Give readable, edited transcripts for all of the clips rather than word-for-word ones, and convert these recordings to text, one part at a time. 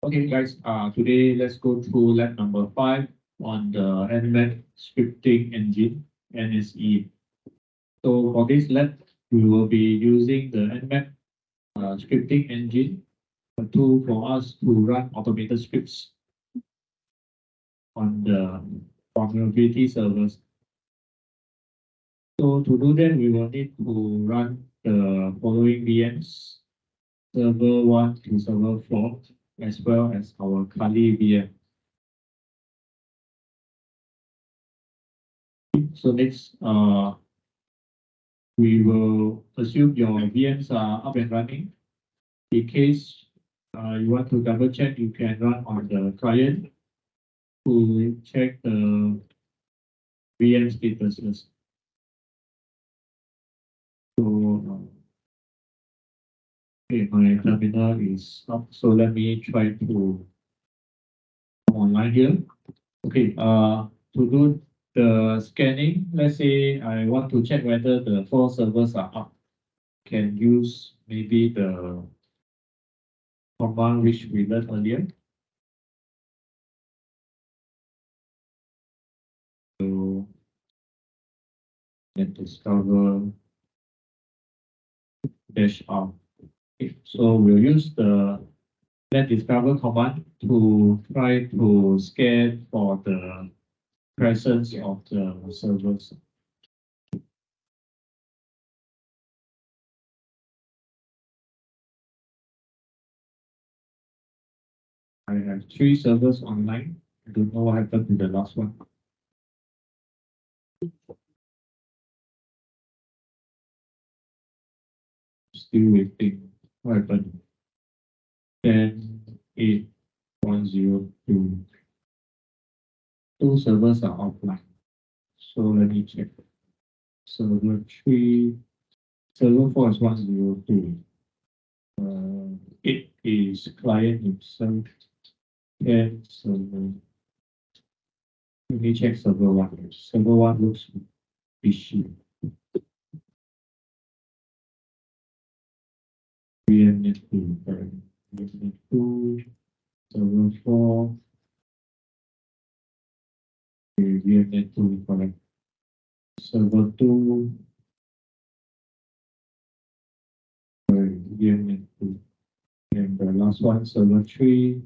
Okay, guys, today let's go through lab number 5 on the Nmap Scripting Engine, NSE. So for this lab, we will be using the Nmap Scripting Engine, a tool for us to run automated scripts on the vulnerability servers. So to do that, we will need to run the following VMs, server 1 to server 4, as well as our Kali VM. So next, we will assume your VMs are up and running. In case you want to double check, you can run on the client to check the VM statuses. So, okay, my terminal is up. So let me try to come online here. Okay, to do the scanning, let's say I want to check whether the 4 servers are up. Can use maybe the command which we learned earlier. So let discover -r. Okay, so we'll use the let discover command to try to scan for the presence of the servers. I have 3 servers online. I don't know what happened to the last one. Still waiting. What happened? 10, 8, 1, 0, 2. 2 servers are offline. So let me check. Server 3, server 4 is 102. 8 is client himself. 10 server. Let me check server 1. Server 1 looks fishy. VMnet2, correct. VMnet2, server 4. Okay, VMnet2, correct. Server 2. VMnet2. And the last one, server 3.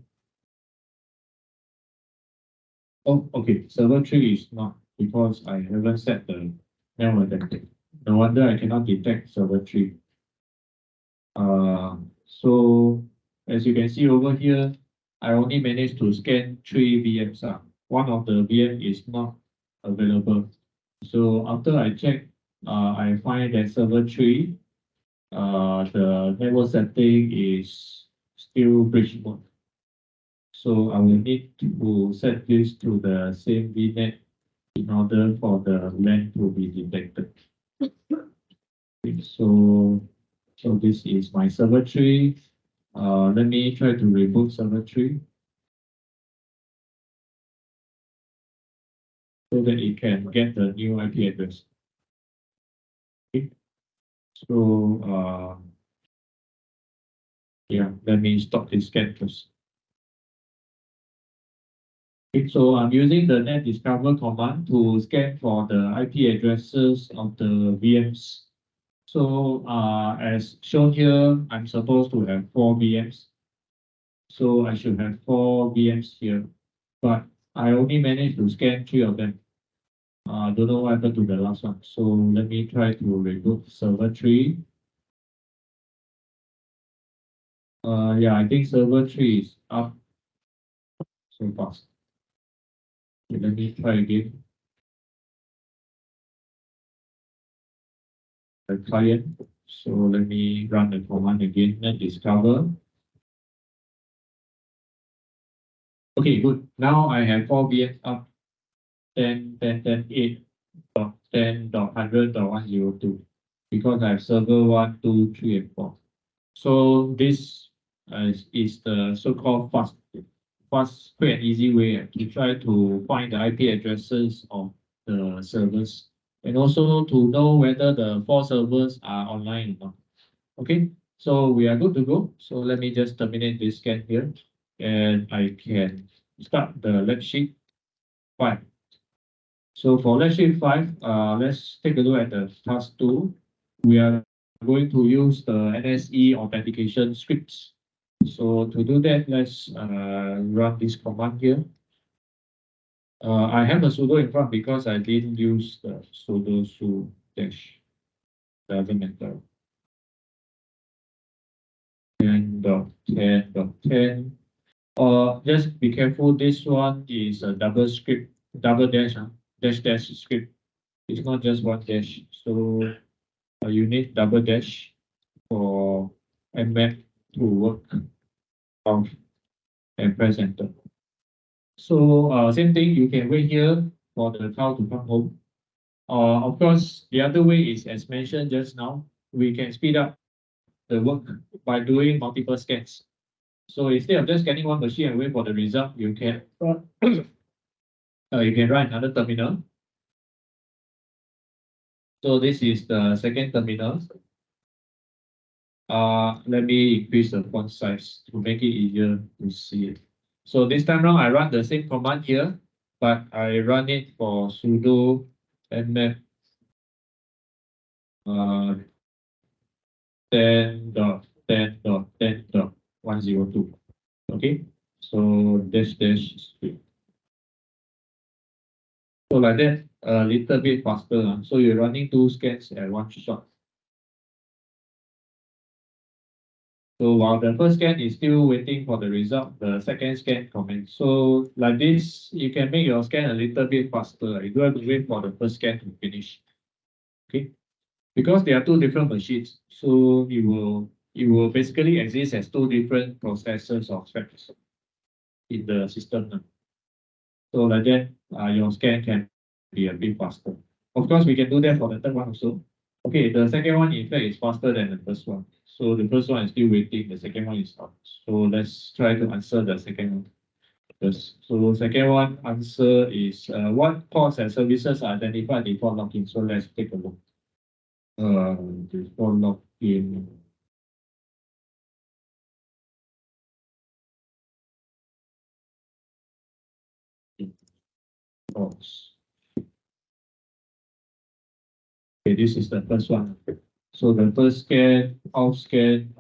Oh, okay. Server 3 is not because I haven't set the malware detector. No wonder I cannot detect server 3. So as you can see over here, I only managed to scan 3 VMs. One of the VM is not available. So after I check, I find that server 3, the network setting is still breach mode. So I will need to set this to the same VNet in order for the LAN to be detected. So this is my server 3. Let me try to reboot server 3 so that it can get the new IP address. Okay. So yeah, let me stop this scan first. Okay, so I'm using the net discover command to scan for the IP addresses of the VMs. So as shown here, I'm supposed to have 4 VMs. So I should have 4 VMs here, but I only managed to scan 3 of them. Don't know what happened to the last one. So let me try to reboot server 3. Yeah, I think server 3 is up so fast. Okay, let me try again. The client. So let me run the command again, net discover. Okay, good. Now I have 4 VMs up. 10, 10, 10, 8, 10, 100, 102. Because I have server 1, 2, 3, and 4. So this is the so-called fast, quick and easy way to try to find the IP addresses of the servers, and also to know whether the 4 servers are online or not. Okay, so we are good to go. So let me just terminate this scan here. and I can start the lab sheet 5. So for lab sheet 5, let's take a look at the task 2. We are going to use the NSE authentication scripts. So to do that, let's run this command here. I have a sudo in front because I didn't use the sudo su dash. Doesn't matter. 10.10.10. Just be careful. This one is a double script, double dash, dash script. It's not just one dash. So you need double dash for Nmap to work out and press enter. So same thing, you can wait here for the cow to come home. Of course, the other way is, as mentioned just now, we can speed up the work by doing multiple scans. So instead of just scanning one machine and wait for the result, you can run another terminal. So this is the second terminal. Let me increase the font size to make it easier to see it. So this time around, I run the same command here, but I run it for sudo nmap 10.10.10.102. Okay, so dash script. So like that, a little bit faster. So you're running 2 scans at one shot. So while the first scan is still waiting for the result, the second scan comments. So like this, you can make your scan a little bit faster. You don't have to wait for the first scan to finish. Okay, because there are 2 different machines, so it will basically exist as 2 different processors of specs in the system. So like that, your scan can be a bit faster. Of course, we can do that for the third one also. Okay, the second one in fact is faster than the first one. So the first one is still waiting, the second one is not. So let's try to answer the second one first. So second one answer is what ports and services are identified default login. So let's take a look. Default login. Ports. Okay, this is the first one. So the first scan, off scan,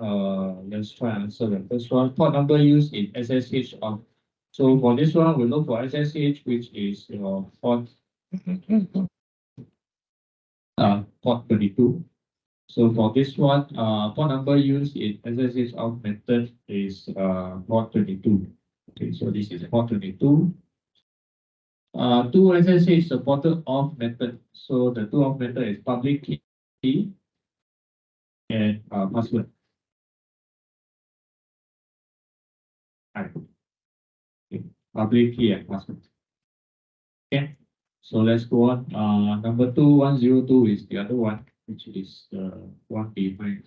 let's try and answer the first one. Port number used in SSH off. So for this one, we look for SSH, which is your port, port 22. So for this one, port number used in SSH off method is port 22. Okay, so this is port 22. 2 SSH supported off method. So the 2 off method is public key and password. Okay. Public key and password. Okay, so let's go on. Number 2102 is the other one, which is the one behind.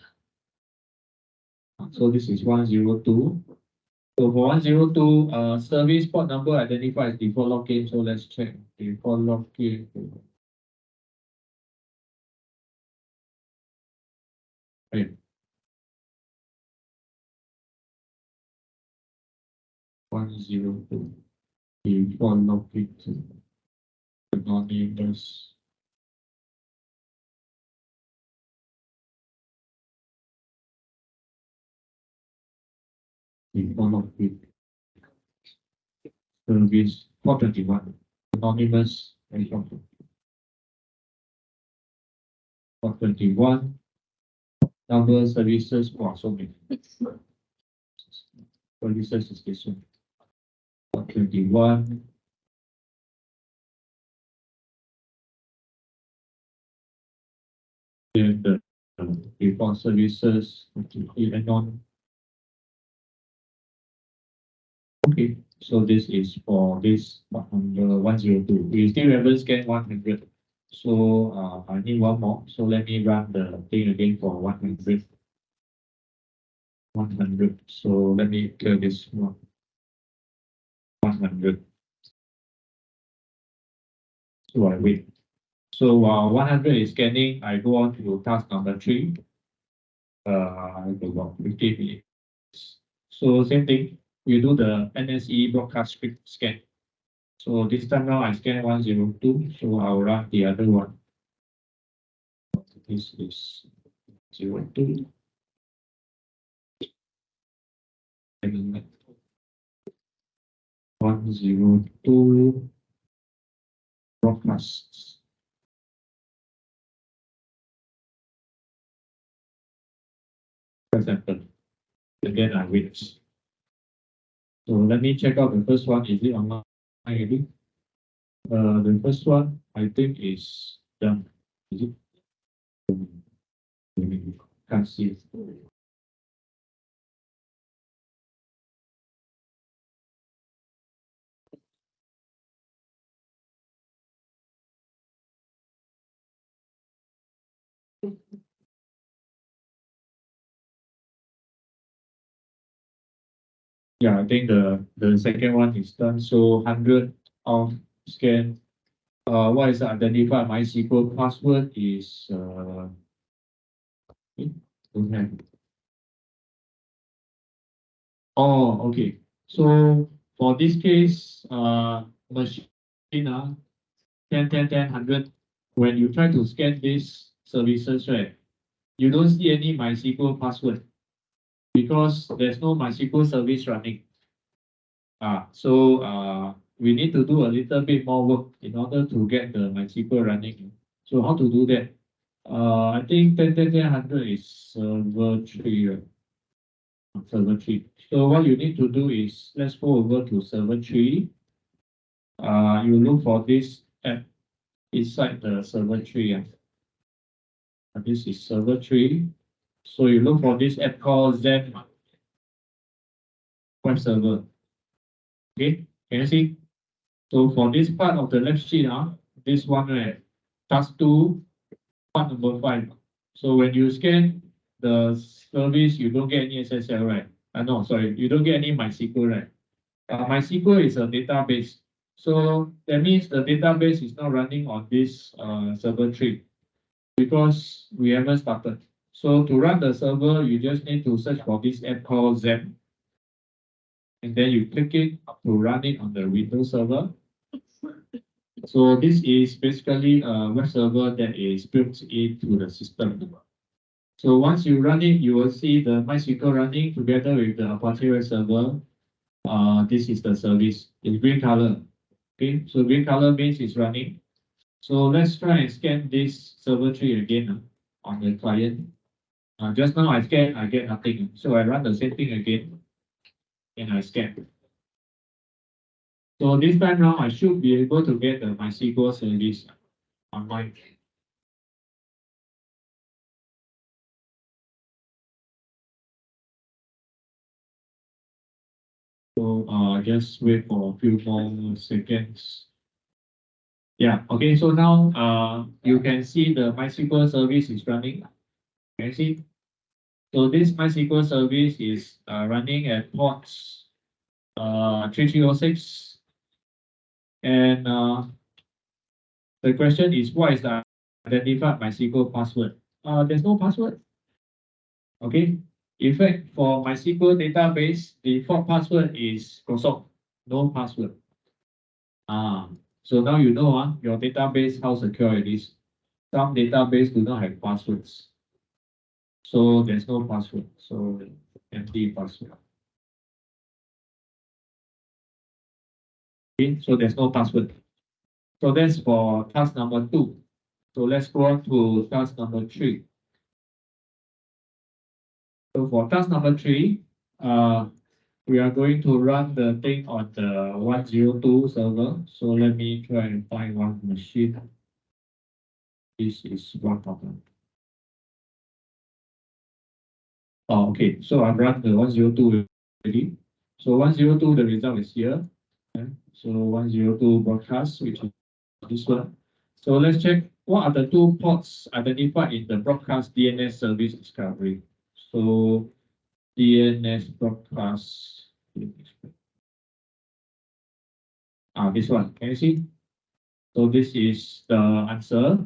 So this is 102. So for 102, service port number identified as default login. So let's check default login. Right. 102 default login. Anonymous. Default login. Service port 21. Anonymous. Port 21. Number services. Wow, so many. Services is this one. Port 21. Then the default services, and on. Okay, so this is for this number 102. We still haven't scanned 100. So I need one more. So let me run the thing again for 100. 100. So let me clear this one. 100. So I wait. So while 100 is scanning, I go on to task number 3. I go about 50 minutes. So same thing. we do the NSE broadcast script scan. So this time now I scan 102, so I'll run the other one. This is 02. And 102 broadcasts. For example, and then I wait. So let me check out the first one. Is it online already? The first one I think is done. Is it? Can't see it. Yeah, I think the second one is done. So 100 of scan. What is identified MySQL password is don't have. Oh, okay. So for this case, machine 10, 10, 10, 100. When you try to scan these services, right, you don't see any MySQL password because there's no MySQL service running. So we need to do a little bit more work in order to get the MySQL running. So how to do that? I think 10, 10, 10, 100 is server 3, right? Server 3. So what you need to do is, let's go over to server 3. You look for this app inside the server 3. This is server 3. So you look for this app called Zen Web Server. Okay, can you see? So for this part of the left sheet, this one, right, task 2, part number 5. So when you scan the service, you don't get any SSL, right? No, sorry, you don't get any MySQL, right? MySQL is a database. So that means the database is not running on this server 3 because we haven't started. So to run the server, you just need to search for this app called Zen. And then you click it to run it on the Windows server. So this is basically a web server that is built into the system. So once you run it, you will see the MySQL running together with the Apache web server. This is the service in green color. Okay, so green color means it's running. So let's try and scan this server 3 again on the client. Just now I scan, I get nothing. So I run the same thing again and I scan. So this time now I should be able to get the MySQL service online. So just wait for a few more seconds. Yeah, okay, so now you can see the MySQL service is running. Can you see? So this MySQL service is running at ports 3306. And the question is, what is the identified MySQL password? There's no password. Okay. In fact, for MySQL database, the default password is Kosong, no password. So now you know your database how secure it is. Some database do not have passwords. So there's no password. So empty password. Okay, so there's no password. So that's for task number 2. So let's go on to task number 3. So for task number 3, we are going to run the thing on the 102 server. So let me try and find one machine. This is one of them. Oh, okay. So I've run the 102 already. So 102, the result is here. Okay. So 102 broadcast, which is this one. So let's check what are the 2 ports identified in the broadcast DNS service discovery. So DNS broadcast. This one. Can you see? So this is the answer.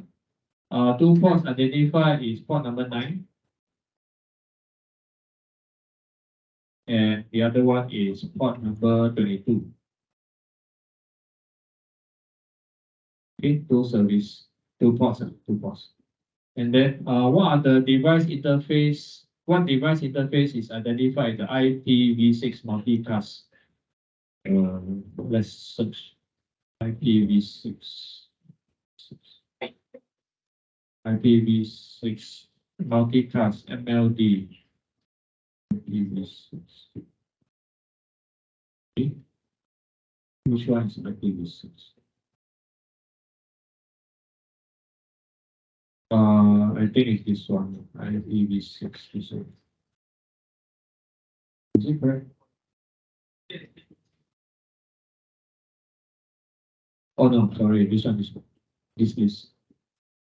2 ports identified is port number 9 and the other one is port number 22. Okay, two service, two ports. And then what are the device interface? What device interface is identified the IPv6 multicast? Let's search IPv6. IPv6 multicast MLD. IPv6. Okay. Which one is IPv6? I think it's this one, IPv6. This one. Is it correct? Oh no, sorry, this one is this list.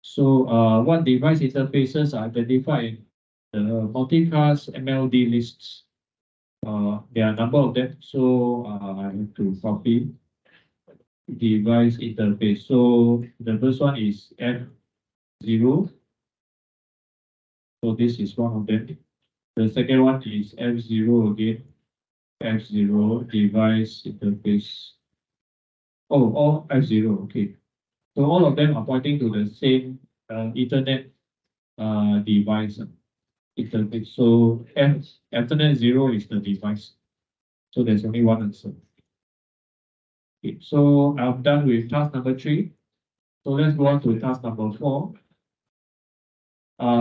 So what device interfaces are identified in the multicast MLD lists? There are a number of them, so I have to copy device interface. So the first one is F0. So this is one of them. The second one is F0 again. F0 device interface. Oh, all F0, okay. So all of them are pointing to the same Ethernet device interface. So Ethernet 0 is the device. So there's only one answer. Okay, so I'm done with task number 3. So let's go on to task number 4.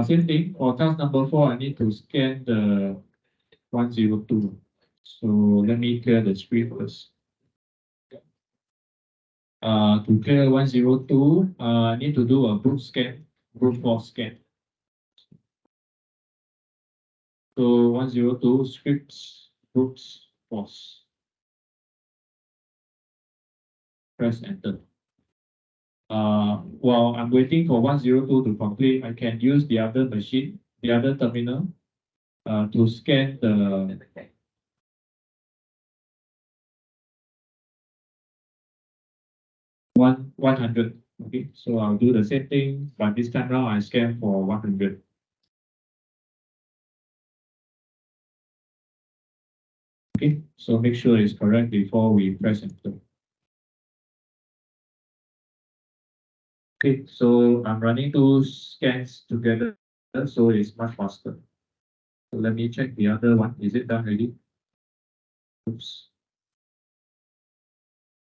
Same thing, for task number 4, I need to scan the 102. So let me clear the screen first. To clear 102, I need to do a brute scan, brute force scan. So 102 scripts brute force. Press enter. While I'm waiting for 102 to complete, I can use the other machine, the other terminal, to scan the 100. Okay, so I'll do the same thing, but this time around I scan for 100. Okay, so make sure it's correct before we press enter. Okay, so I'm running two scans together, so it's much faster. So let me check the other one. Is it done already? Oops.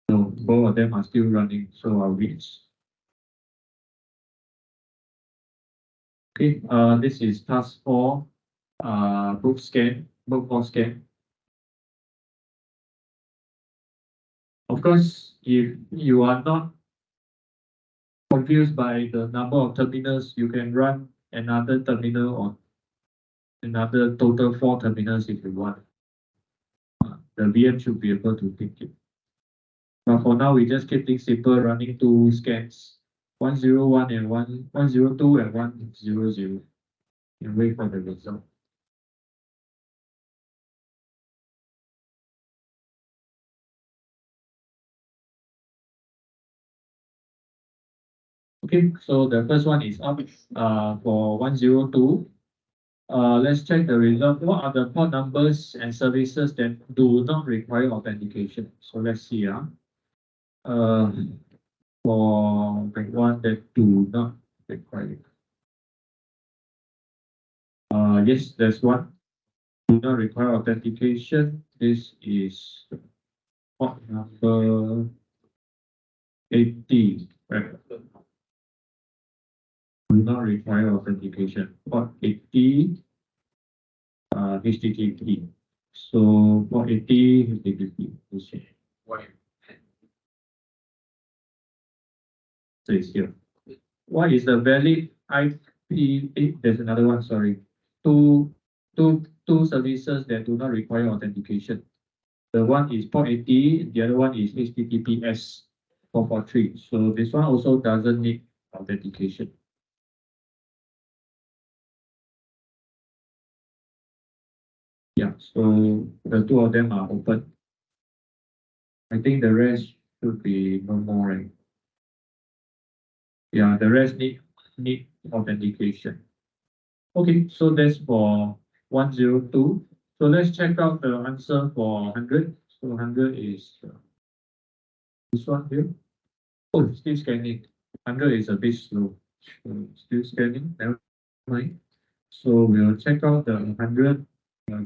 No, both of them are still running, so I'll wait. Okay, this is task 4, book scan, book force scan. Of course, if you are not confused by the number of terminals, you can run another terminal or another total 4 terminals if you want. The VM should be able to take it. But for now, we just keep things simple, running 2 scans, 101 and 102 and 100, and wait for the result. Okay, so the first one is up for 102. Let's check the result. What are the port numbers and services that do not require authentication? So let's see. For the one that do not require. Yes, there's one. Do not require authentication. This is port number 80. Right? Do not require authentication. Port 80. HTTP. So port 80 HTTP. So it's here. What is the valid IP? There's another one, sorry. Two services that do not require authentication. The one is port 80, the other one is HTTPS 443. So this one also doesn't need authentication. Yeah, so the two of them are open. I think the rest should be no more, right? Yeah, the rest need authentication. Okay, so that's for 102. So let's check out the answer for 100. So 100 is this one here. Oh, still scanning. 100 is a bit slow. So still scanning. Never mind. So we'll check out the 100.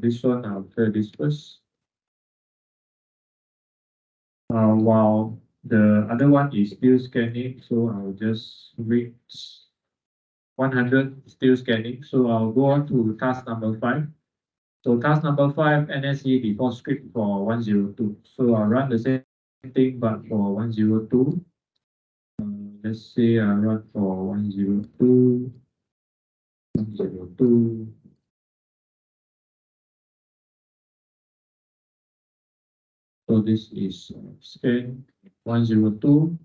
This one, I'll clear this first. While the other one is still scanning, so I'll just wait. 100 still scanning. So I'll go on to task number 5. So task number 5, NSE default script for 102. So I'll run the same thing, but for 102. Let's say I run for 102, 102. So this is scan 102,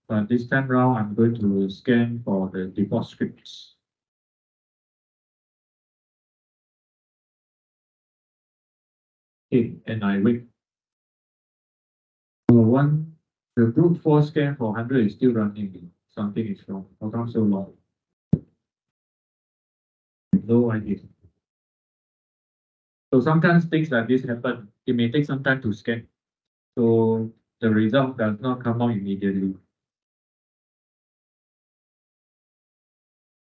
but this time round I'm going to scan for the default scripts. Okay, and I wait. So the brute force scan for 100 is still running. Something is wrong. How come so long? No idea. So sometimes things like this happen. It may take some time to scan. So the result does not come out immediately.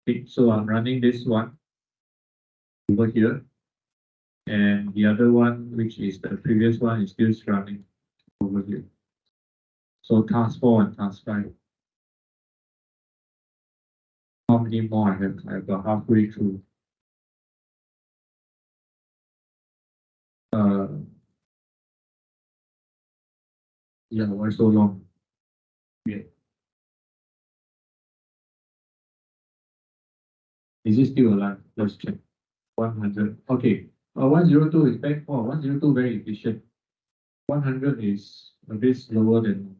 Okay, so I'm running this one over here. And the other one, which is the previous one, is still running over here. So task 4 and task 5. How many more I have? I have got halfway through. Yeah, why so long? Yeah. Is it still alive? Let's check. 100. Okay. 102 is back. Oh, 102 very efficient. 100 is a bit slower than.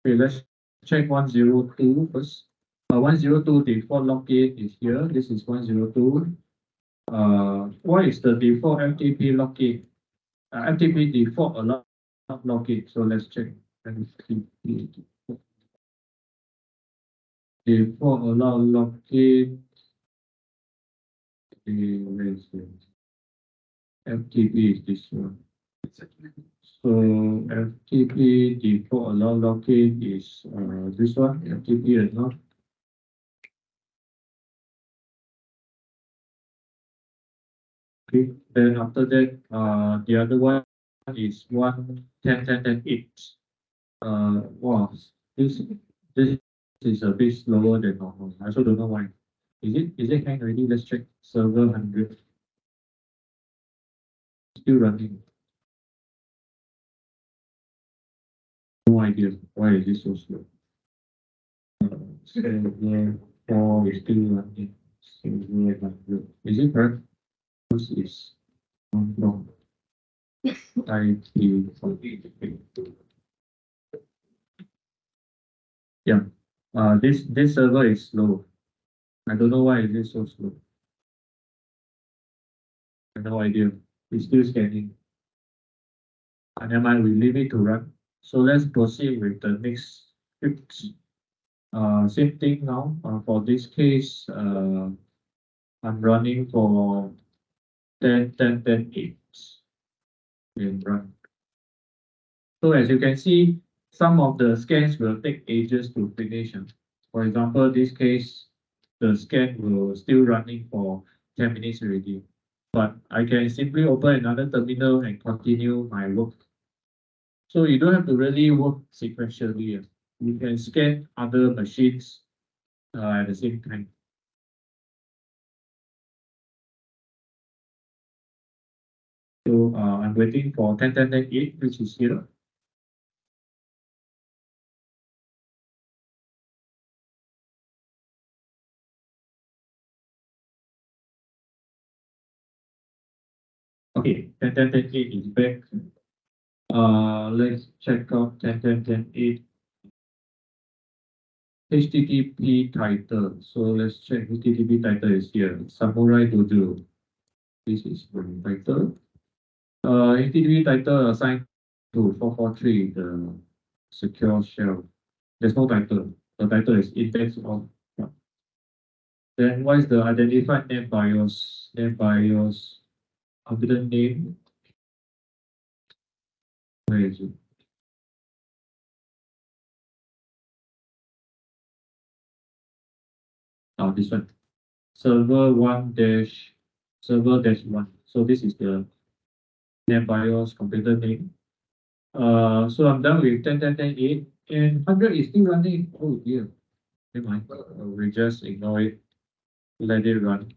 Okay, let's check 102 first. 102 default login is here. This is 102. What is the default FTP login? FTP default allow login. So let's check. FTP default allow login. FTP is this one. So FTP default allow login is this one. FTP is not. Okay. Then after that, the other one is 1.10.10.8. Wow, this is a bit slower than normal. I also don't know why. Is it hang already? Let's check. Server 100 still running. No idea why is it so slow. Server 4 is still running. Server 100. Is it correct? This is wrong. Yeah. This server is slow. I don't know why it is so slow. I have no idea. It's still scanning. And never mind, we leave it to run. So let's proceed with the next script. Same thing now. For this case, I'm running for 10.10.10.8 and run. So as you can see, some of the scans will take ages to finish. For example, this case, the scan will still running for 10 minutes already. But I can simply open another terminal and continue my work. So you don't have to really work sequentially. You can scan other machines at the same time. So I'm waiting for 10.10.10.8, which is here. Okay, 10.10.10.8 is back. Let's check out 10.10.10.8. HTTP title. So let's check HTTP title is here. Samurai Dojo. This is the title. HTTP title assigned to 443, the secure shell. There's no title. The title is index of. Yeah. Then what is the identified net BIOS? Net BIOS computer name. Where is it? Oh, this one. Server-1. So this is the NetBIOS computer name. So I'm done with 10.10.10.8 and 100 is still running. Oh dear. Never mind. We just ignore it. Let it run.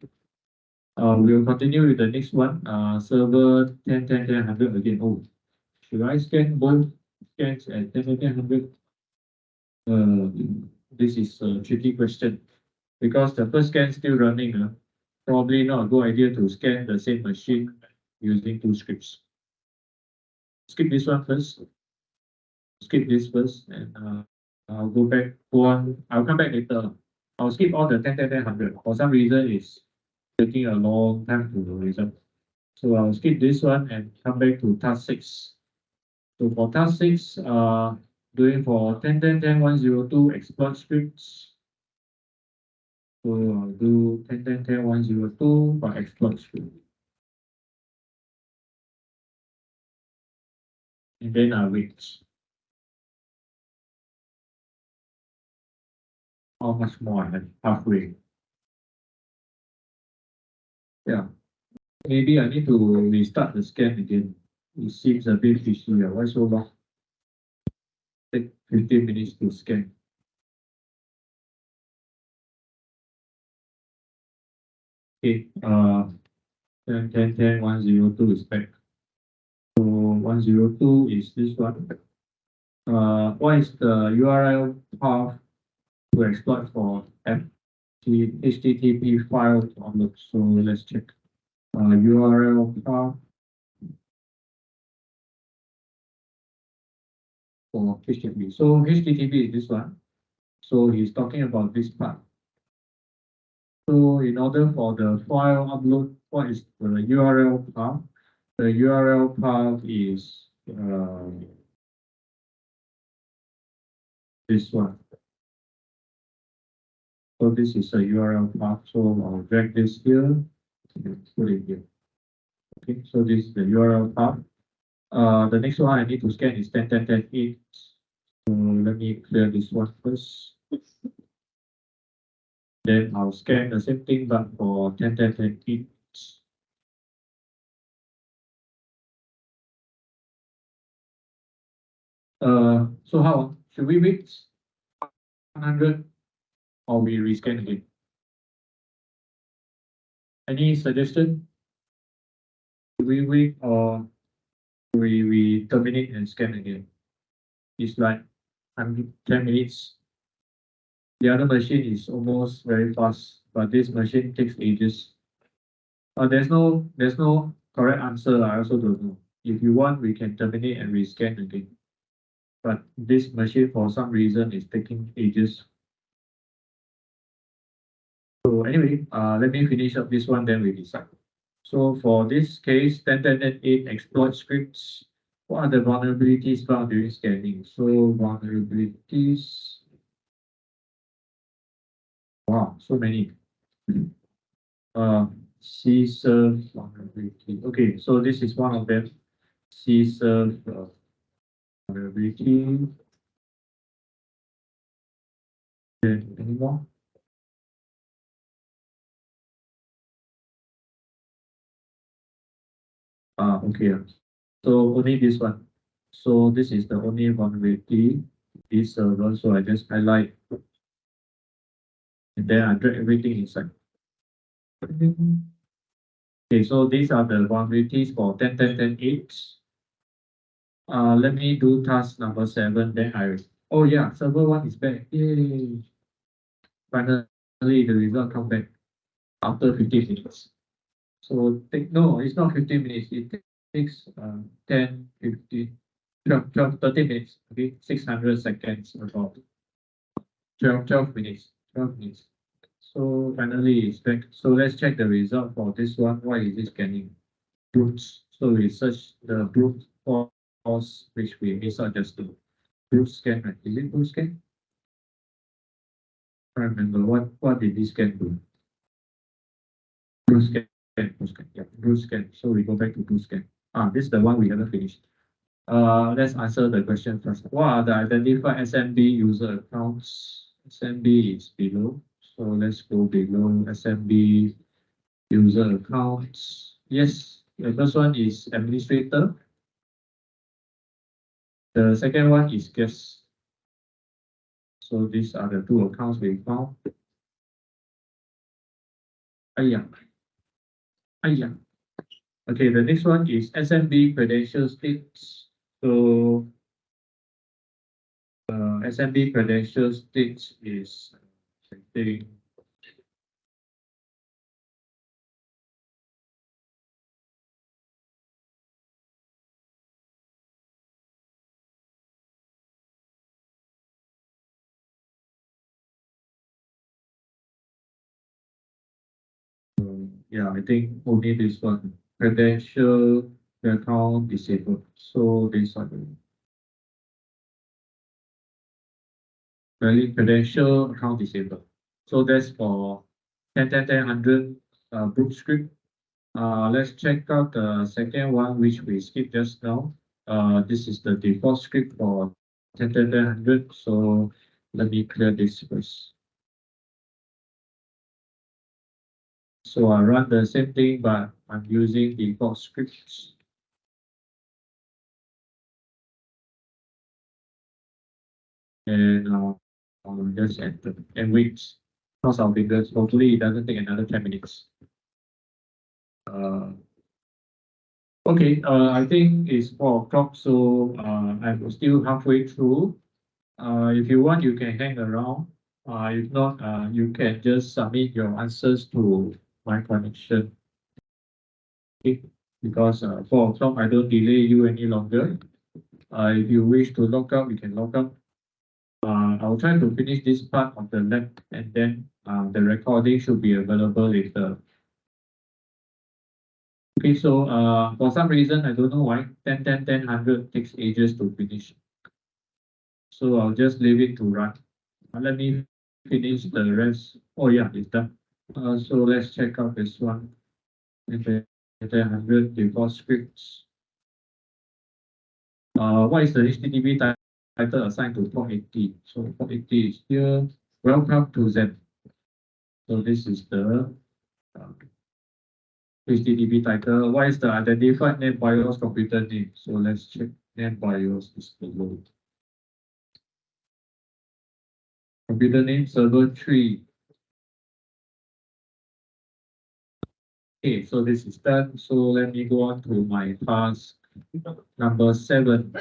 We'll continue with the next one. Server 10.10.10.100 again. Oh, should I scan both scans at 10.10.10.100? This is a tricky question because the first scan still running. Probably not a good idea to scan the same machine using two scripts. Skip this one first. Skip this first, and I'll go back one. I'll come back later. I'll skip all the 10.10.10.100. For some reason, it's taking a long time to result. So I'll skip this one and come back to task 6. So for task 6, doing for 10.10.10.102 exploit scripts. So I'll do 10.10.10.102 for exploit script. And then I'll wait. How much more I have? Halfway. Yeah. Maybe I need to restart the scan again. It seems a bit fishy. Why so long? Take 15 minutes to scan. Okay, 10.10.10.102 is back. So 102 is this one. What is the URL path to exploit for HTTP file download? So let's check. URL path for HTTP. So HTTP is this one. So he's talking about this part. So in order for the file upload, what is the URL path? The URL path is this one. So this is a URL path. So I'll drag this here and put it here. Okay, so this is the URL path. The next one I need to scan is 10.10.10.8. So let me clear this one first. Then I'll scan the same thing, but for 10.10.10.8. So how should we wait 100 or we rescan again? Any suggestion? Do we wait or we terminate and scan again? It's like 10 minutes. The other machine is almost very fast, but this machine takes ages. There's no correct answer. I also don't know. If you want, we can terminate and rescan again. But this machine, for some reason, is taking ages. So anyway, let me finish up this one, then we decide. So for this case, 10.10.10.8 exploit scripts, what are the vulnerabilities found during scanning? So vulnerabilities, wow, so many. C-serve vulnerability. Okay, so this is one of them. C-serve vulnerability. Then any more? Okay. So only this one. So this is the only vulnerability. This server. So I just highlight, and then I drag everything inside. Okay, so these are the vulnerabilities for 10.10.10.8. Let me do task number 7. Then oh yeah, server 1 is back. Yay! Finally, the result come back after 15 minutes. So no, it's not 15 minutes. It takes 10, 15, 12, 30 minutes. Okay, 600 seconds about 12 minutes. 12 minutes. So finally it's back. So let's check the result for this one. Why is it scanning? Brutes. So we search the brute force, which we missed out just to brute scan, right? Is it brute scan? I remember what did this scan do? Brute Yeah, blue scan. So we go back to blue scan. This is the one we haven't finished. Let's answer the question first. What are the identified SMB user accounts? SMB is below. So let's go below SMB user accounts. Yes, the first one is administrator. The second one is guest. So these are the two accounts we found. Ayah. Okay, the next one is SMB credential states. So SMB credential states is, I think, yeah, I think only this one, credential account disabled. So these are the valid credential account disabled. So that's for 10.10.100 group script. Let's check out the second one, which we skipped just now. This is the default script for 10.10.100. So let me clear this first. So I run the same thing, but I'm using default scripts. And just enter and wait. Cross our fingers. Hopefully it doesn't take another 10 minutes. Okay, I think it's 4 o'clock, so I'm still halfway through. If you want, you can hang around. If not, you can just submit your answers to my connection. Okay, because 4 o'clock, I don't delay you any longer. If you wish to log out, you can log out. I'll try to finish this part of the lab, and then the recording should be available later. Okay, so for some reason, I don't know why, 10.10.10.100 takes ages to finish. So I'll just leave it to run. Let me finish the rest. Oh yeah, it's done. So let's check out this one. 10.10.100 default scripts. What is the HTTP title assigned to port 80? So port 80 is here. Welcome to Zen. So this is the HTTP title. What is the identified name BIOS computer name? So let's check name BIOS is below. Computer name server 3. Okay, so this is done. So let me go on to my task number 7.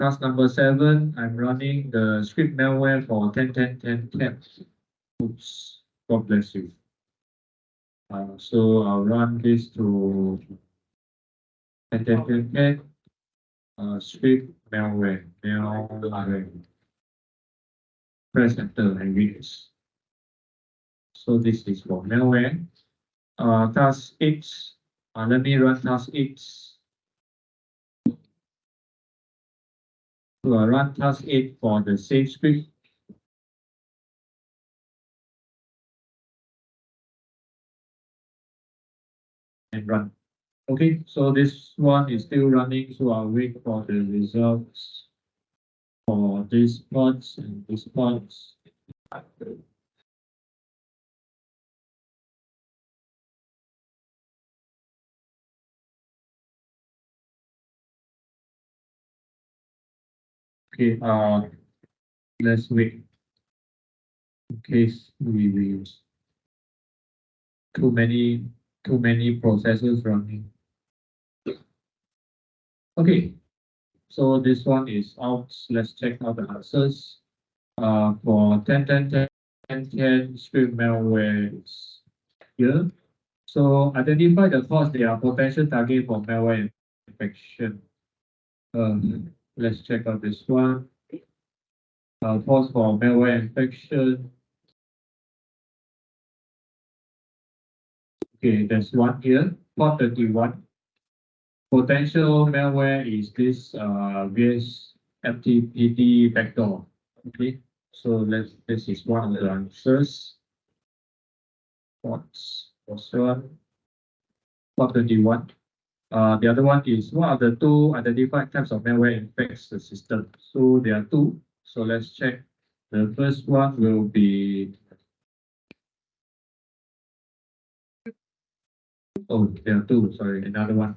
Task number 7, I'm running the script malware for 10.10.10 Oops, God bless you. So I'll run this to 10.10.10 script malware. Press enter and read this. So this is for malware. Task 8. Let me run task 8. So I run task 8 for the same script. And run. Okay, so this one is still running, so I'll wait for the results for these pods and these pods. Okay, let's wait in case we use too many processes running. Okay, so this one is out. Let's check out the answers. For 10.10.10 script malware is here. So identify the cause they are potential target for malware infection. Let's check out this one. Cause for malware infection. Okay, there's one here. Port 31. Potential malware is this VS FTPD backdoor. Okay, so this is one of the answers. What's one? port 21. The other one is what are the two identified types of malware infects the system? So there are two. So let's check. The first one will be, oh, there are two, sorry, another one.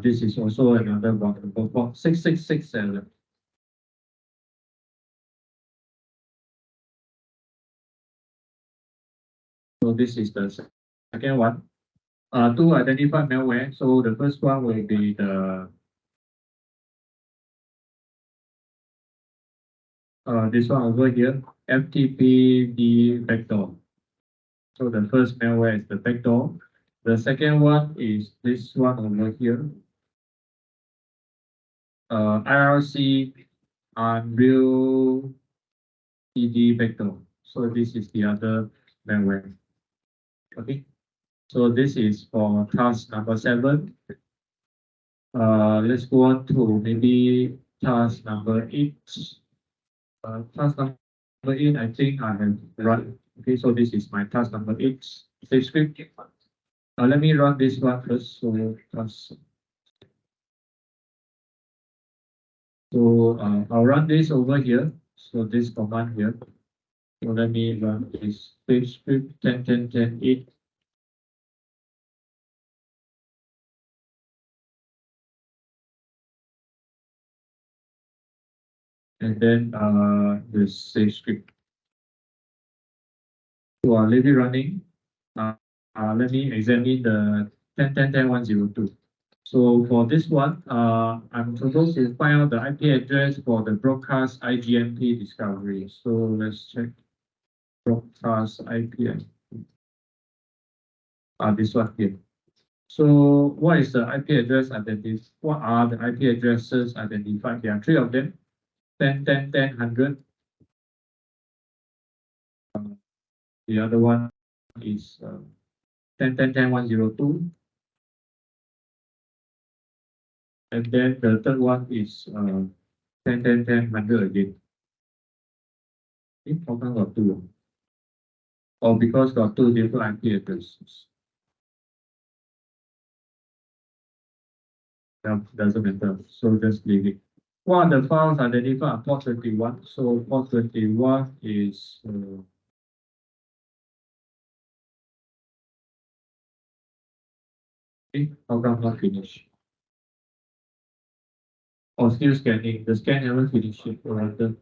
This is also another one, port 6667. So this is the second one. To identify malware. So the first one will be the this one over here, FTP backdoor. So the first malware is the backdoor. The second one is this one over here, IRC Unreal CD backdoor. So this is the other malware. Okay. So this is for task number 7. Let's go on to maybe task number 8. Task number 8, I think I have run. Okay, so this is my task number 8. Save script. Let me run this one first. So I'll run this over here. So this command here. So let me run this save script 10.10.10.8. And then the save script. So I'll leave it running. Let me examine the 10.10.10.102. So for this one, I'm supposed to find out the IP address for the broadcast IGMP discovery. So let's check broadcast IP. This one here. So what is the IP address identified? What are the IP addresses identified? There are 3 of them. 10.10.10.100. The other one is 10.10.10.102. And then the third one is 10.10.10.100 again. How come got 2? Or because got 2 different IP addresses. Doesn't matter. So just leave it. What are the files identified on port 21? So port 21 is how come not finished? Oh, still scanning. The scan haven't finished yet. Rather.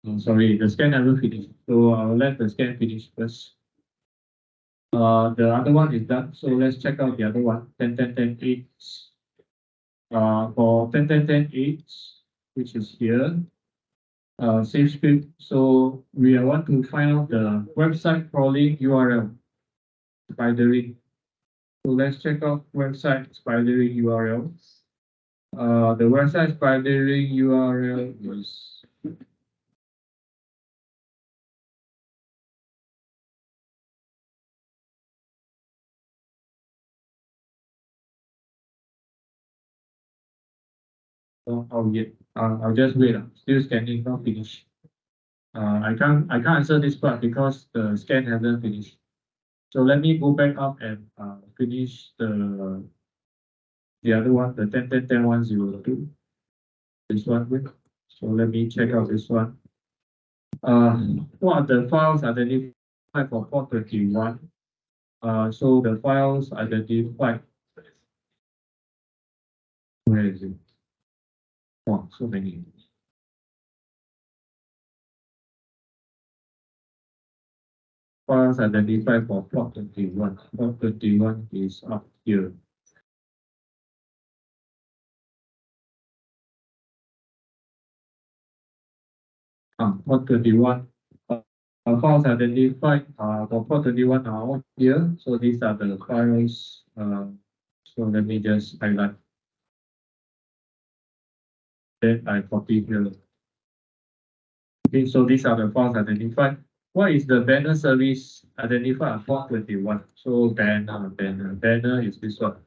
Oh, sorry, the scan haven't finished. So I'll let the scan finish first. The other one is done. So let's check out the other one. 10.10.10.8. For 10.10.10.8, which is here. Save script. So we want to find out the website crawling URL spidering. So let's check out website spidering URL. The website spidering URL is oh yet. I'll just wait. Still scanning, not finished. I can't answer this part because the scan hasn't finished. So let me go back up and finish the other one, the 10.10.10.102. This one with. So let me check out this one. What are the files identified for port 21? So the files identified. Where is it? Wow, so many. Files identified for port 21. Port 21 is up here. Port 21. Files identified for port 21 are all here. So these are the files. So let me just highlight. Then I copy here. Okay, so these are the files identified. What is the banner service identified at port 21? So banner is this one.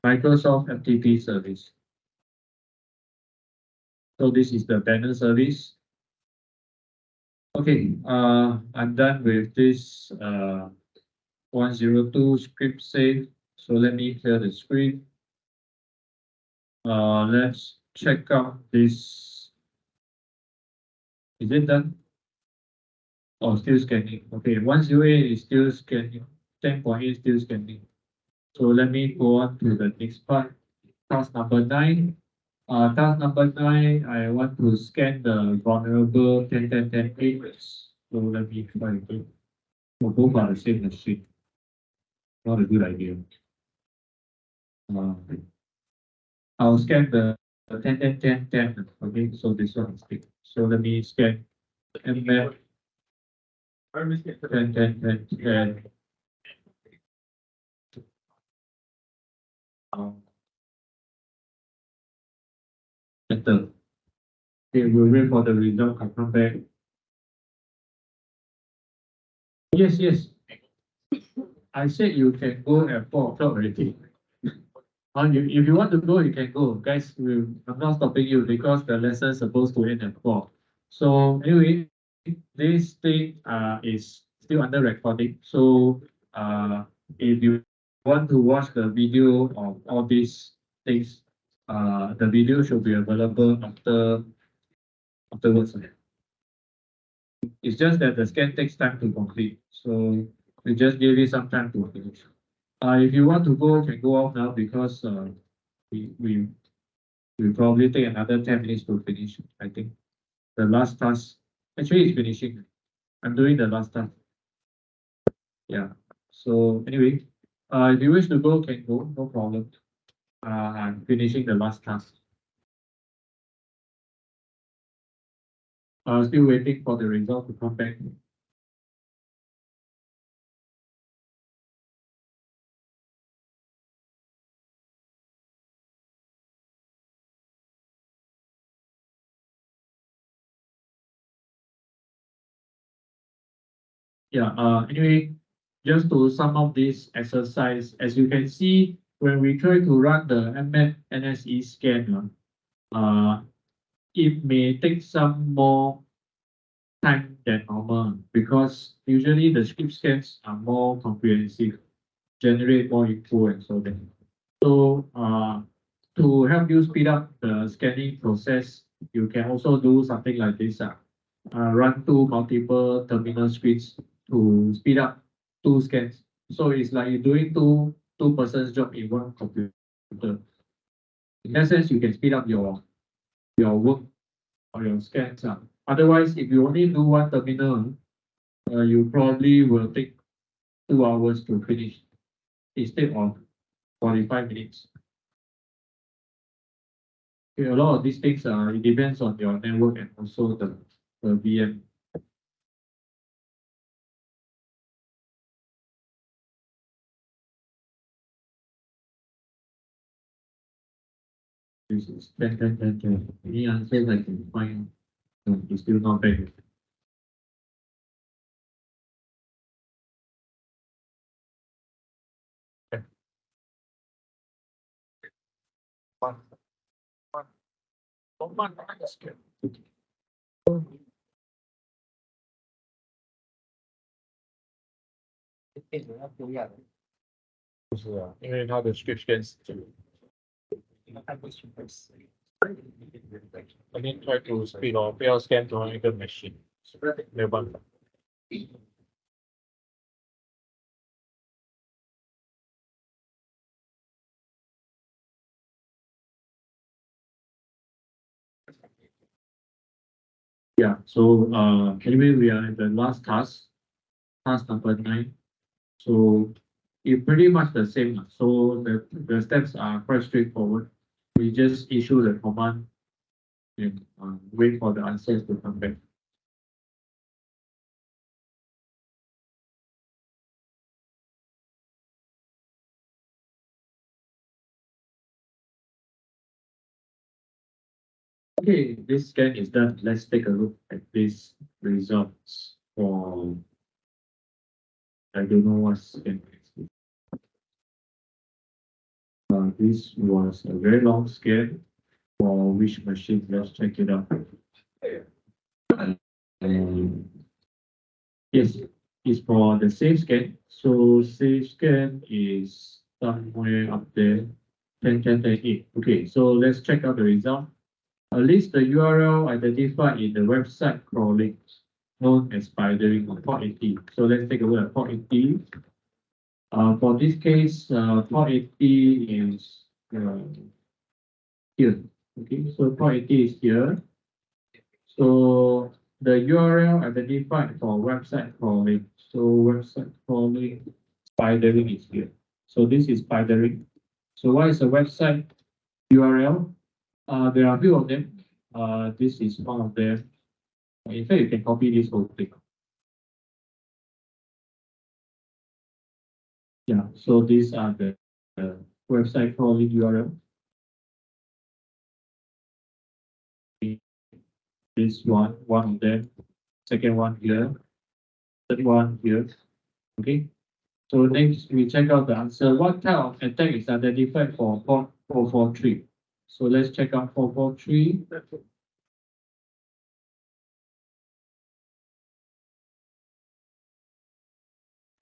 Microsoft FTP service. So this is the banner service. Okay, I'm done with this 102 script save. So let me clear the screen. Let's check out this. Is it done? Oh, still scanning. Okay, 108 is still scanning. 10.8 is still scanning. So let me go on to the next part. Task number 9. Task number 9, I want to scan the vulnerable 10.10.10 pages. So let me try to. So both are the same machine. Not a good idea. Uh, I'll scan the 10.10.10.10. Okay, so this one is big. So let me scan Nmap 10.10.10.10. Enter. Okay, we'll wait for the result to come back. Yes, yes. I said you can go at 4 o'clock already. If you want to go, you can go. Guys, I'm not stopping you because the lesson is supposed to end at 4. So anyway, this thing is still under recording. So if you want to watch the video of all these things, the video should be available afterwards. It's just that the scan takes time to complete. So we just give you some time to finish. If you want to go, you can go off now because we we we probably take another 10 minutes to finish. I think the last task actually is finishing. I'm doing the last task. Yeah. So anyway, if you wish to go, can go, no problem. I'm finishing the last task. Still waiting for the result to come back. Yeah. Anyway, just to sum up this exercise, as you can see, when we try to run the Nmap NSE scan, it may take some more time than normal because usually the script scans are more comprehensive, generate more info and so on. So to help you speed up the scanning process, you can also do something like this. Run two multiple terminal scripts to speed up two scans. So it's like you're doing two persons job in one computer. In that sense, you can speed up your work or your scans. Otherwise, if you only do one terminal, you probably will take 2 hours to finish instead of 45 minutes. Okay, a lot of these things, it depends on your network and also the VM. This is any answers I can find, is still not bad. One, one, one, that's good. 不是啊，因为它的 script scans I mean try to speed 哦，不要 scan 同一个 machine，没有办法。Yeah, so anyway, we are at the last task, task number 9. So it's pretty much the same. So the steps are quite straightforward. We just issue the command and wait for the answers to come back. Okay, this scan is done. Let's take a look at these results for, I don't know what scan. This was a very long scan for which machine. Let's check it out. Yes, it's for the safe scan. So safe scan is somewhere up there, 10.10.8. Okay, so let's check out the result. List the URL identified in the website crawling, known as spidering on port 80. So let's take a look at port 80. For this case, port 80 is here. Okay, so port 80 is here. So the URL identified for website crawling. So website crawling spidering is here. So this is spidering. So what is a website URL? There are a few of them. This is one of them. In fact, you can copy this whole thing. Yeah, so these are the website crawling URL. This one of them. Second one here. Third one here. Okay. So next we check out the answer. What type of attack is identified for port 443? So let's check out 443.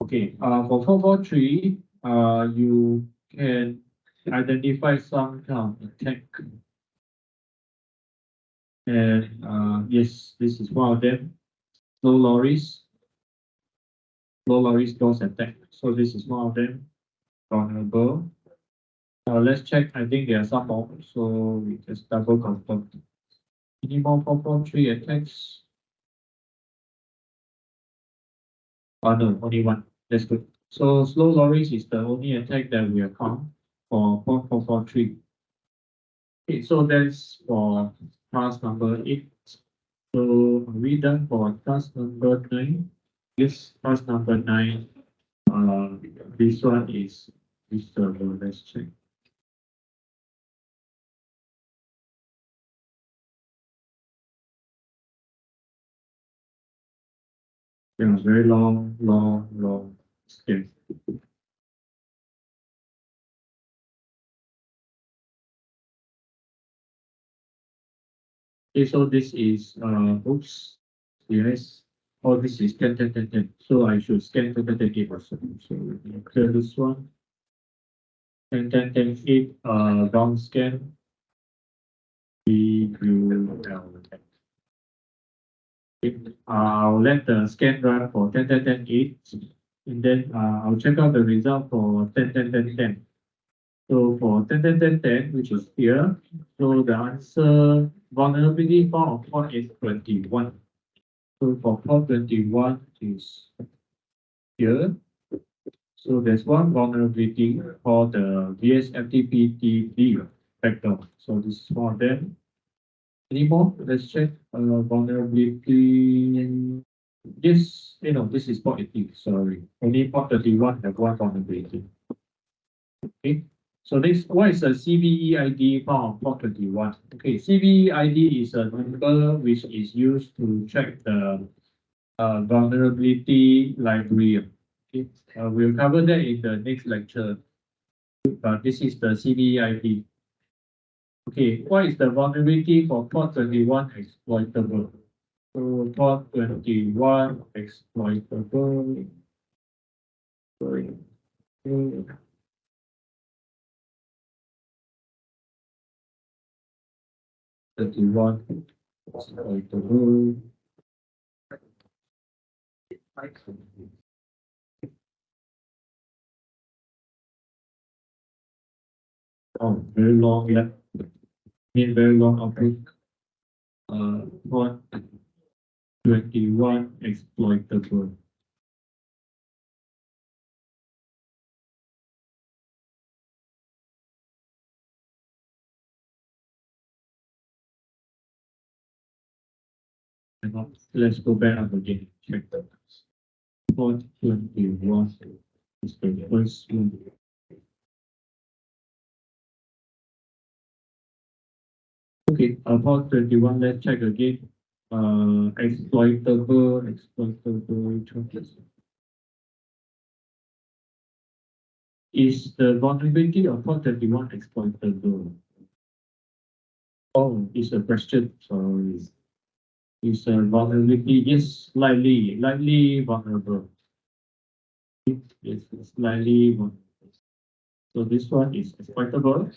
Okay, for 443, you can identify some kind of attack. And yes, this is one of them. Low lorries DOS attack. So this is one of them. Vulnerable. Let's check. I think there are some more. So we just double confirm. Any more 443 attacks? No, only one. That's good. So slow lorries is the only attack that we have found for port 443. Okay, so that's for task number 8. So are we done for task number 9? Yes, task number 9. This one is this server. Let's check. Yeah, very long step. Okay, so this is oops, yes. Oh, this is 10. So I should scan 10 also. So let me clear this one. 10 down scan. I'll let the scan run for 10, and then I'll check out the result for 10. So for 10, which is here, so the answer vulnerability found on port is 21. So for port 21 is here. So there's one vulnerability called the VSFTPTD backdoor. So this is one of them. Any more? Let's check vulnerability. Yes, this is port 80. Sorry, only port 31 have one vulnerability. Okay. So next, what is a CVE ID found on port 21? Okay, CVE ID is a number which is used to check the vulnerability library. Okay, we'll cover that in the next lecture. But this is the CVE ID. Okay, what is the vulnerability for port 21 exploitable? So port 21 exploitable. Sorry. 31 exploitable. Oh, very long, yeah. Very long output. Port 21 exploitable. Let's go back up again. Check that. Port 21 is the first one. Okay, port 21, let's check again. Exploitable. Is the vulnerability of port 21 exploitable? Oh, it's a question. Sorry. is a vulnerability. Yes, slightly vulnerable. Yes, slightly vulnerable. So this one is exploitable.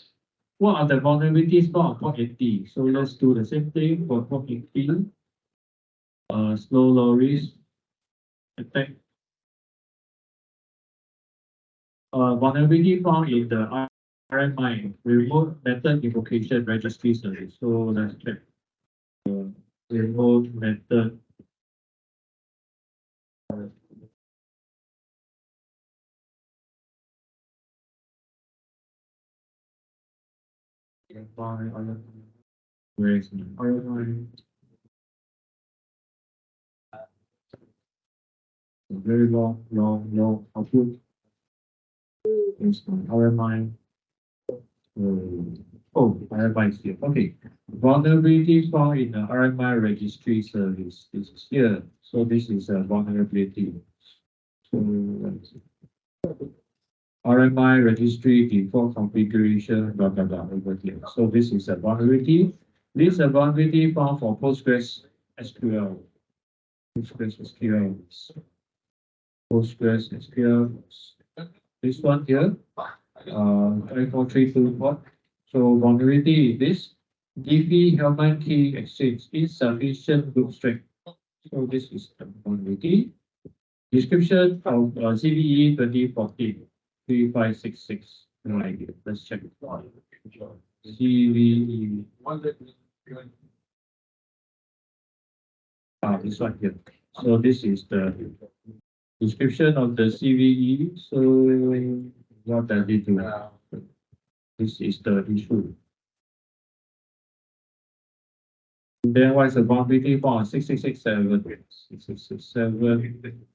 What are the vulnerabilities found on port 80? So let's do the same thing for port 80. Slow lorries attack. Vulnerability found in the RMI, remote method invocation registry service. So let's check the remote method. Where is the RMI? Very long output. Is RMI. RMI is here. Okay. Vulnerability found in the RMI registry service. This is here. So this is a vulnerability. So let's see. RMI registry default configuration, blah, blah, blah, over here. So this is a vulnerability. This is a vulnerability found for Postgres SQL. Postgres SQL. Postgres SQL. This one here, 34324. So vulnerability is this. Diffie-Hellman key exchange insufficient group strength. So this is the vulnerability. Description of CVE 2014 3566. No idea. Let's check it. CVE. This one here. So this is the description of the CVE. So what does it do? This is the issue. And then what is the vulnerability for 6667? 6667.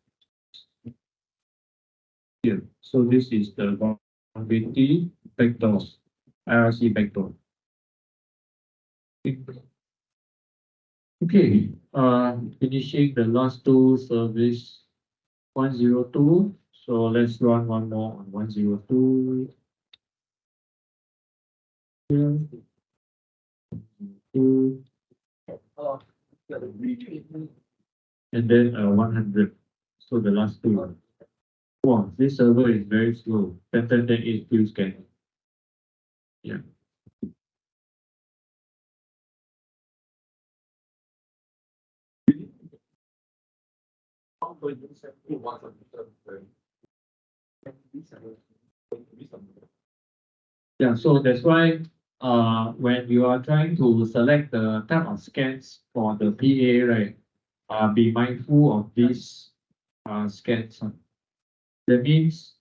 Here. So this is the vulnerability backdoors, IRC backdoor. Okay, finishing the last two service 102. So let's run one more on 102. Here. And then 100. So the last two. Wow, this server is very slow. 10 is still scanning. Yeah. Yeah, so that's why when you are trying to select the type of scans for the PA, right, be mindful of these scans. That means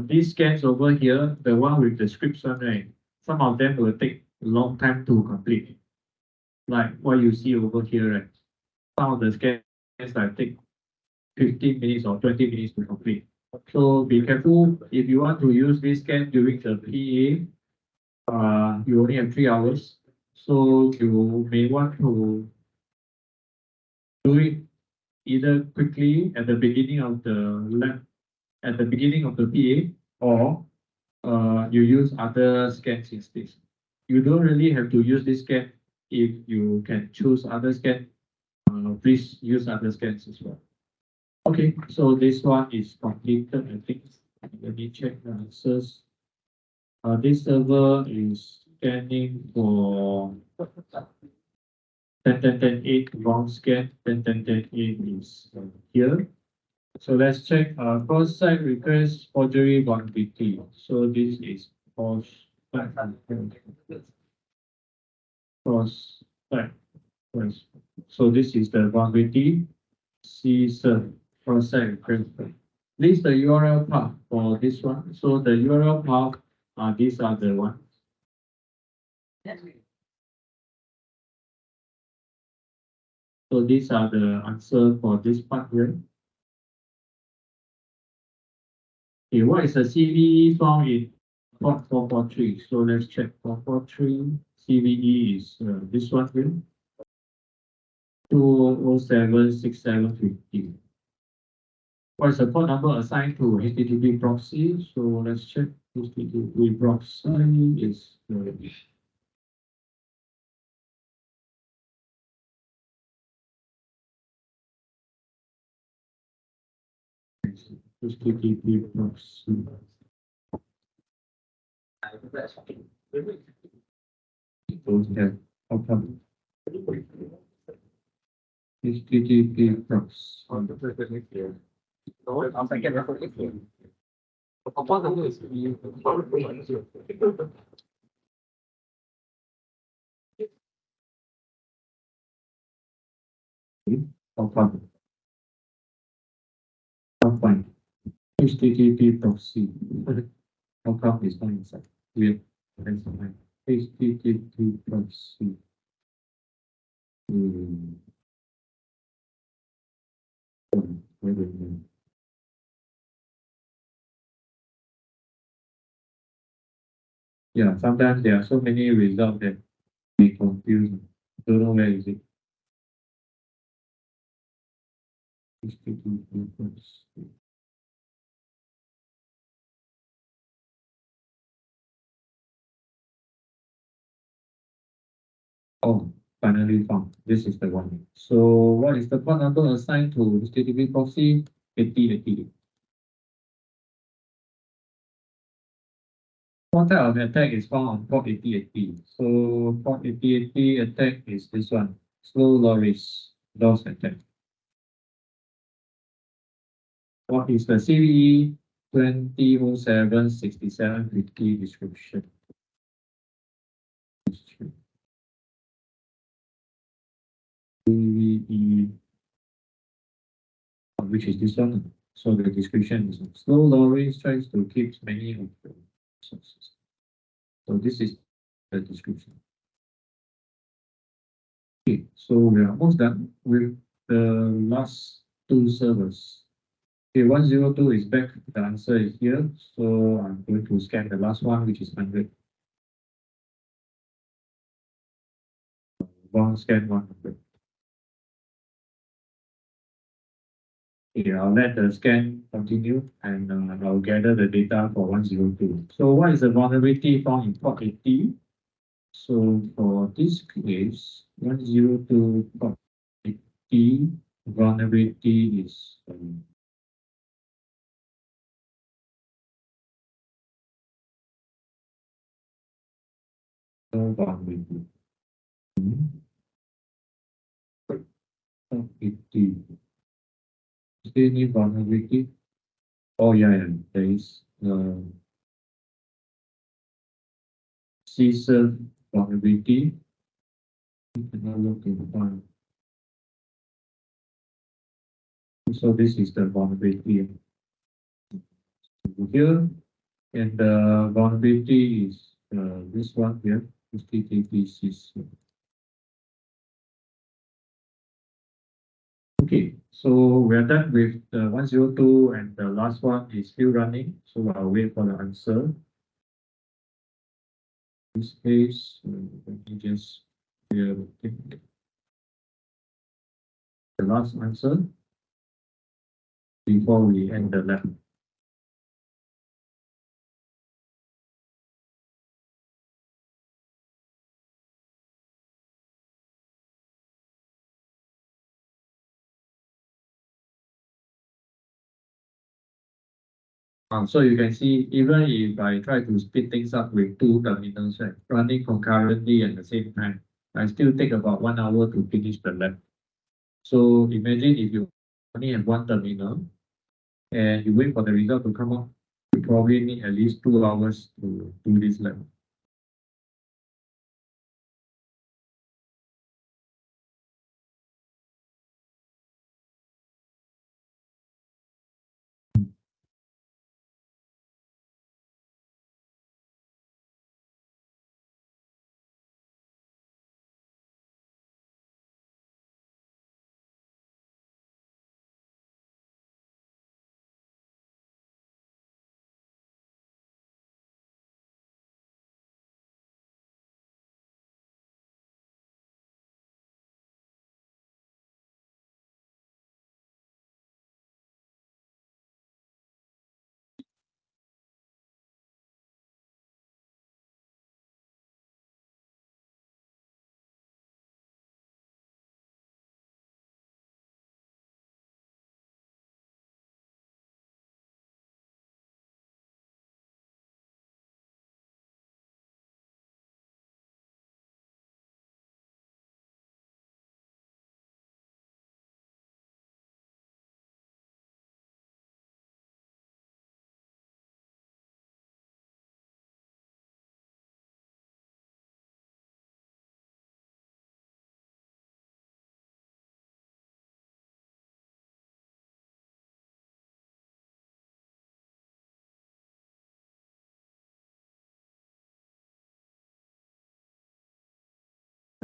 these scans over here, the one with the scripts one, right, some of them will take a long time to complete. Like what you see over here, right? Some of the scans that take 15 minutes or 20 minutes to complete. So be careful if you want to use this scan during the PA. You only have 3 hours, so you may want to do it either quickly at the beginning of the lab, at the beginning of the PA, or you use other scans instead. You don't really have to use this scan. If you can choose other scan, please use other scans as well. Okay, so this one is completed, I think. Let me check the answers. This server is scanning for 10.10.10.8 wrong scan, 10.10.10.8 is here. So let's check cross-site request forgery vulnerability. So this is cross-site. So this is the vulnerability. CSER cross-site request. This is the URL path for this one. So the URL path, these are the ones. So these are the answer for this part here. Okay, what is the CVE found in port 443? So let's check 443. CVE is this one here. 20076750. What is the port number assigned to HTTP proxy? So let's check HTTP proxy is HTTP proxy. Don't have outcome. HTTP proxy. Outcome. Outcome. HTTP proxy. Outcome is not inside. Weird. HTTP proxy. Yeah, sometimes there are so many results that we confuse. Don't know where is it. HTTP proxy. Oh, finally found. This is the one. So what is the port number assigned to HTTP proxy? 8080. What type of attack is found on port 8080? So port 8080 attack is this one. Slow lorries, DOS attack. What is the CVE 2007-6750 description? CVE, which is this one. So the description is slow lorries tries to keep many of the resources. So this is the description. Okay, so we are almost done with the last two servers. Okay, 102 is back. The answer is here. So I'm going to scan the last one, which is 100. One scan 100. Okay, I'll let the scan continue and I'll gather the data for 102. So what is the vulnerability found in port 80? So for this case, 102 port 80 vulnerability is no vulnerability. 80. Is there any vulnerability? Oh yeah, there is CSER vulnerability. So this is the vulnerability here, and the vulnerability is this one here, HTTP CSER. Okay, so we're done with the 102, and the last one is still running. So I'll wait for the answer. In this case, let me just clear the thing. The last answer before we end the lab. So you can see, even if I try to speed things up with two terminals, right, running concurrently at the same time, I still take about 1 hour to finish the lab. So imagine if you only have one terminal and you wait for the result to come up, you probably need at least 2 hours to do this lab.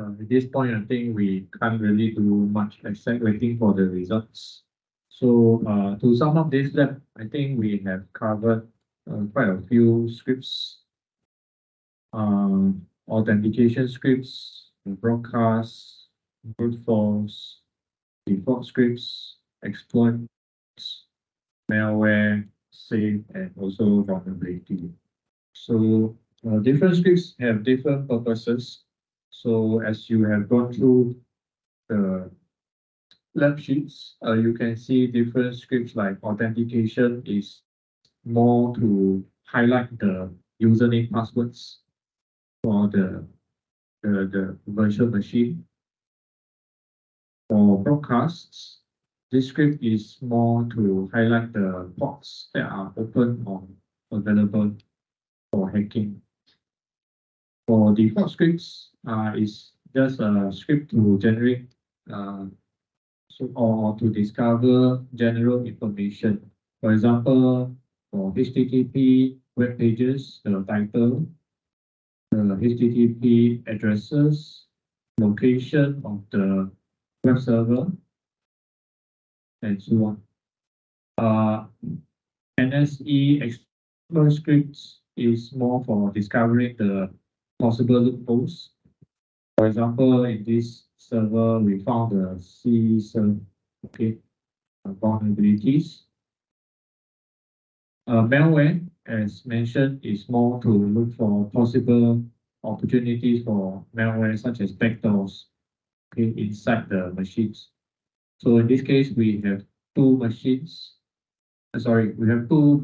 At this point, I think we can't really do much except waiting for the results. So to sum up this lab, I think we have covered quite a few scripts, authentication scripts, broadcasts, brute force, default scripts, exploits, malware, safe, and also vulnerability. So different scripts have different purposes. So as you have gone through the lab sheets, you can see different scripts like authentication is more to highlight the username passwords for the virtual machine. For broadcasts, this script is more to highlight the ports that are open or available for hacking. For default scripts, is just a script to generate or to discover general information. For example, for HTTP web pages, the title, the HTTP addresses, location of the web server, and so on. NSE exploit scripts is more for discovering the possible loopholes. For example, in this server, we found the C server, vulnerabilities. Malware, as mentioned, is more to look for possible opportunities for malware, such as backdoors, inside the machines. So in this case, we have two machines. We have two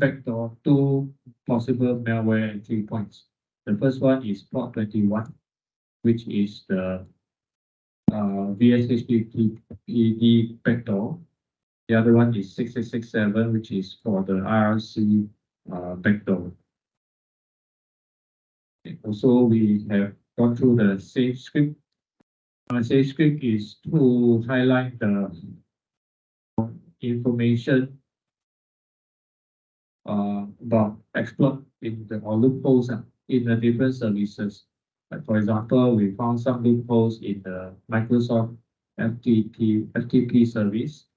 possible malware entry points. The first one is port 21, which is the VSHTTPD backdoor. The other one is 6667, which is for the IRC backdoor. Also, we have gone through the safe script. Safe script is to highlight the information about exploit or loopholes in the different services. Like for example, we found some loopholes in the Microsoft FTP service,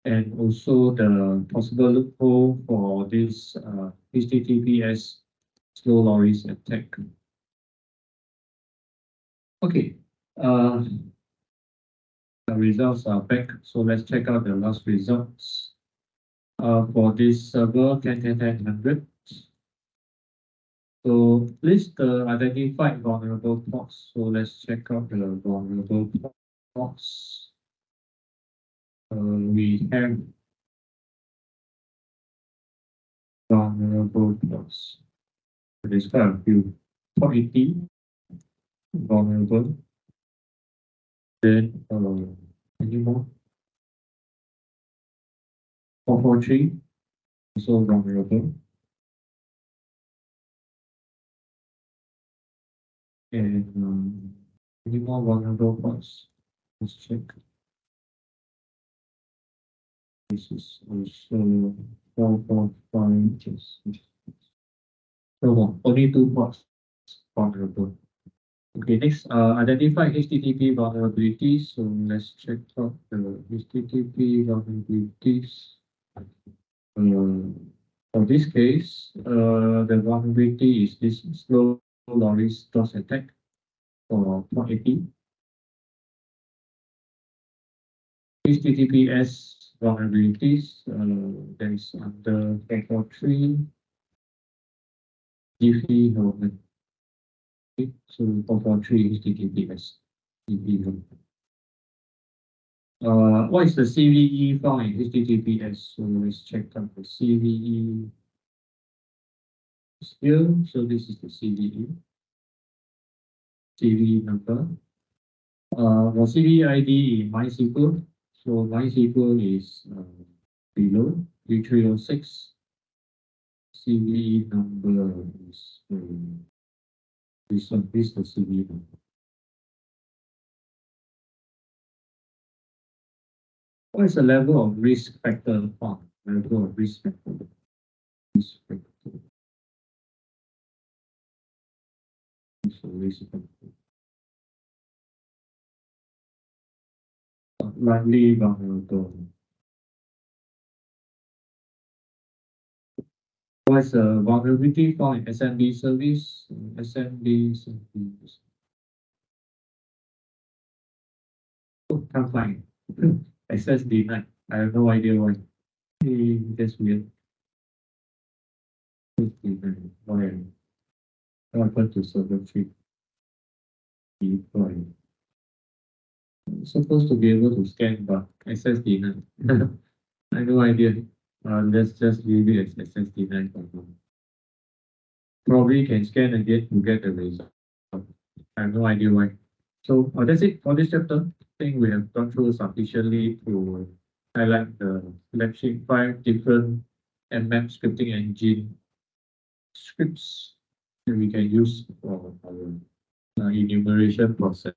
and also the possible loophole for this HTTPS slow loris attack. Okay, the results are back. So let's check out the last results. For this server 10.10.10.100. So list the identified vulnerable ports. So let's check out the vulnerable ports. We have vulnerable ports. There's quite a few. Port 80, vulnerable. Then any more? 443, also vulnerable. And any more vulnerable ports? Let's check. This is also 445. No, only 2 ports vulnerable. Okay, next, identify HTTP vulnerabilities. So let's check out the HTTP vulnerabilities. For this case, the vulnerability is this slow loris DOS attack for port 80. HTTPS vulnerabilities, that is under 443 Jiffy Helmet. So 443 HTTPS. Jiffy Helmet. What is the CVE found in HTTPS? So let's check out the CVE here. So this is the CVE number. For CVE ID in MySQL, so MySQL is below 3306. CVE number is this one. This is the CVE number. What is the level of risk factor found? Level of risk factor. Risk factor. So risk factor. likely vulnerable. What's a vulnerability found in SMB service? SMB service. Oh, can't find. Access denied. I have no idea why. Hey, that's weird. Why? What happened to server 3? Deploy. I'm supposed to be able to scan, but access denied. I have no idea. Let's just leave it as access denied for now. Probably can scan again to get the result. I have no idea why. So that's it for this chapter. I think we have gone through sufficiently to highlight the flagship 5 different Nmap scripting engine scripts that we can use for our enumeration process.